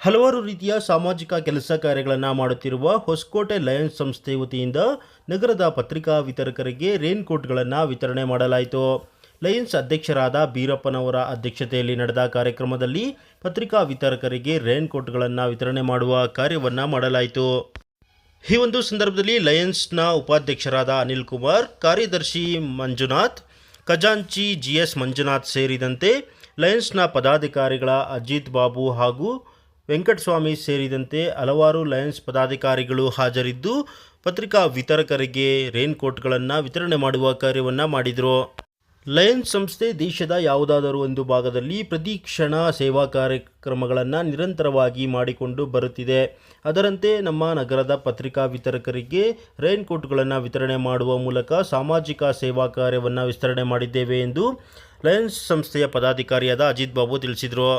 ಹಲವಾರು ರೀತಿಯ ಸಾಮಾಜಿಕ ಕೆಲಸ ಕಾರ್ಯಗಳನ್ನು ಮಾಡುತ್ತಿರುವ ಹೊಸಕೋಟೆ ಲಯನ್ಸ್ ಸಂಸ್ಥೆ ವತಿಯಿಂದ ನಗರದ ಪತ್ರಿಕಾ ವಿತರಕರಿಗೆ ರೇನ್ ಕೋಟ್ಗಳನ್ನು ವಿತರಣೆ ಮಾಡಲಾಯಿತು. ಲಯನ್ಸ್ ಅಧ್ಯಕ್ಷರಾದ ಬೀರಪ್ಪನವರ ಅಧ್ಯಕ್ಷತೆಯಲ್ಲಿ ನಡೆದ ಕಾರ್ಯಕ್ರಮದಲ್ಲಿ ಪತ್ರಿಕಾ ವಿತರಕರಿಗೆ ರೇನ್ ಕೋಟ್ಗಳನ್ನು ವಿತರಣೆ ಮಾಡುವ ಕಾರ್ಯವನ್ನು ಮಾಡಲಾಯಿತು. ಈ ಒಂದು ಸಂದರ್ಭದಲ್ಲಿ ಲಯನ್ಸ್ನ ಉಪಾಧ್ಯಕ್ಷರಾದ ಅನಿಲ್ ಕುಮಾರ್, ಕಾರ್ಯದರ್ಶಿ ಮಂಜುನಾಥ್, ಖಜಾಂಚಿ GS ಮಂಜುನಾಥ್ ಸೇರಿದಂತೆ ಲಯನ್ಸ್ನ ಪದಾಧಿಕಾರಿಗಳ ಅಜಿತ್ ಬಾಬು ಹಾಗೂ ವೆಂಕಟಸ್ವಾಮಿ ಸೇರಿದಂತೆ ಹಲವಾರು ಲಯನ್ಸ್ ಪದಾಧಿಕಾರಿಗಳು ಹಾಜರಿದ್ದು ಪತ್ರಿಕಾ ವಿತರಕರಿಗೆ ರೇನ್ ಕೋಟ್ಗಳನ್ನು ವಿತರಣೆ ಮಾಡುವ ಕಾರ್ಯವನ್ನು ಮಾಡಿದರು. ಲಯನ್ಸ್ ಸಂಸ್ಥೆ ದೇಶದ ಯಾವುದಾದರೂ ಒಂದು ಭಾಗದಲ್ಲಿ ಪ್ರತಿ ಕ್ಷಣ ಸೇವಾ ಕಾರ್ಯಕ್ರಮಗಳನ್ನು ನಿರಂತರವಾಗಿ ಮಾಡಿಕೊಂಡು ಬರುತ್ತಿದೆ. ಅದರಂತೆ ನಮ್ಮ ನಗರದ ಪತ್ರಿಕಾ ವಿತರಕರಿಗೆ ರೇನ್ ಕೋಟ್ಗಳನ್ನು ವಿತರಣೆ ಮಾಡುವ ಮೂಲಕ ಸಾಮಾಜಿಕ ಸೇವಾ ಕಾರ್ಯವನ್ನು ವಿಸ್ತರಣೆ ಮಾಡಿದ್ದೇವೆ ಎಂದು ಲಯನ್ಸ್ ಸಂಸ್ಥೆಯ ಪದಾಧಿಕಾರಿಯಾದ ಅಜಿತ್ ಬಾಬು ತಿಳಿಸಿದರು.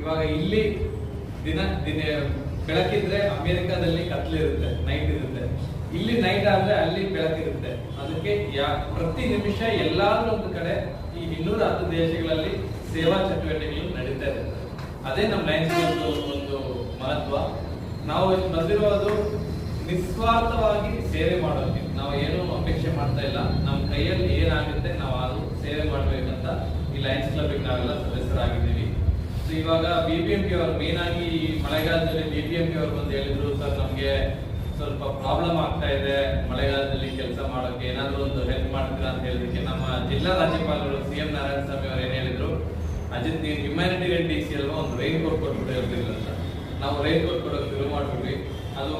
ಇವಾಗ ಇಲ್ಲಿ ದಿನ ಬೆಳಕಿದ್ರೆ ಅಮೆರಿಕಾದಲ್ಲಿ ಕತ್ಲಿರುತ್ತೆ, ನೈಟ್ ಇರುತ್ತೆ. ಇಲ್ಲಿ ನೈಟ್ ಆದ್ರೆ ಅಲ್ಲಿ ಬೆಳಕಿರುತ್ತೆ. ಅದಕ್ಕೆ ಪ್ರತಿ ನಿಮಿಷ ಎಲ್ಲಾದ್ರೂ ಒಂದು ಕಡೆ ಈ 210 ದೇಶಗಳಲ್ಲಿ ಸೇವಾ ಚಟುವಟಿಕೆಗಳು ನಡೀತಾ ಇರುತ್ತೆ. ಅದೇ ನಮ್ಮ ಲಯನ್ಸ್ ಒಂದು ಮಹತ್ವ. ನಾವು ಬಂದಿರೋದು ನಿಸ್ವಾರ್ಥವಾಗಿ ಸೇವೆ ಮಾಡೋಕೆ. ನಾವು ಏನು ಅಪೇಕ್ಷೆ ಮಾಡ್ತಾ ಇಲ್ಲ. ನಮ್ಮ ಕೈಯಲ್ಲಿ ಏನಾಗುತ್ತೆ ನಾವು ಅದು ಸೇವೆ ಮಾಡ್ಬೇಕಂತ ಈ ಲಯನ್ಸ್ ಕ್ಲಬ್ಗೆ ನಾವೆಲ್ಲ ಸದಸ್ಯರಾಗಿದ್ದೀವಿ. ಇವಾಗ BBMP ಅವರು ಮೇನ್ ಆಗಿ ಮಳೆಗಾಲದಲ್ಲಿ BBMP ಅವರು ಬಂದು ಹೇಳಿದ್ರು, ಸರ್ ನಮ್ಗೆ ಸ್ವಲ್ಪ ಪ್ರಾಬ್ಲಮ್ ಆಗ್ತಾ ಇದೆ, ಮಳೆಗಾಲದಲ್ಲಿ ಕೆಲಸ ಮಾಡೋಕೆ ಏನಾದ್ರು ಒಂದು ಹೆಲ್ಪ್ ಮಾಡ್ತೀರಾ ಅಂತ ಹೇಳಿದಕ್ಕೆ ನಮ್ಮ ಜಿಲ್ಲಾ ರಾಜ್ಯಪಾಲರು CM ನಾರಾಯಣಸ್ವಾಮಿ ಅವರು ಏನ್ ಹೇಳಿದ್ರು, ಅಜಿತ್ ನೀವು ಹ್ಯುಮ್ಯಾನಿಟೇರಿಯನ್ DC ಅಲ್ವಾ ಒಂದು ರೈನ್ ಕೋಟ್ ಕೊಟ್ಬಿಟ್ಟು ಇರ್ತಿಲ್ಲ ಅಂತ. ನಾವು ರೈನ್ ಕೋಟ್ ಕೊಡೋಕೆ ಶುರು ಮಾಡ್ಬಿಟ್ವಿ. ಅದು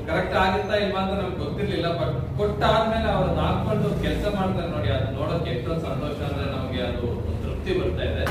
ಕರೆಕ್ಟ್ ಆಗುತ್ತಾ ಇಲ್ವಾ ಅಂತ ನಮ್ಗೆ ಗೊತ್ತಿರ್ಲಿಲ್ಲ. ಬಟ್ ಕೊಟ್ಟಾದ್ಮೇಲೆ ಅವ್ರು ಹಾಕೊಂಡು ಕೆಲಸ ಮಾಡ್ತಾರೆ ನೋಡಿ, ಅದು ನೋಡೋಕೆ ಎಷ್ಟೊಂದು ಸಂತೋಷ ಅಂದ್ರೆ ನಮ್ಗೆ ಅದು ತೃಪ್ತಿ ಬರ್ತಾ ಇದೆ.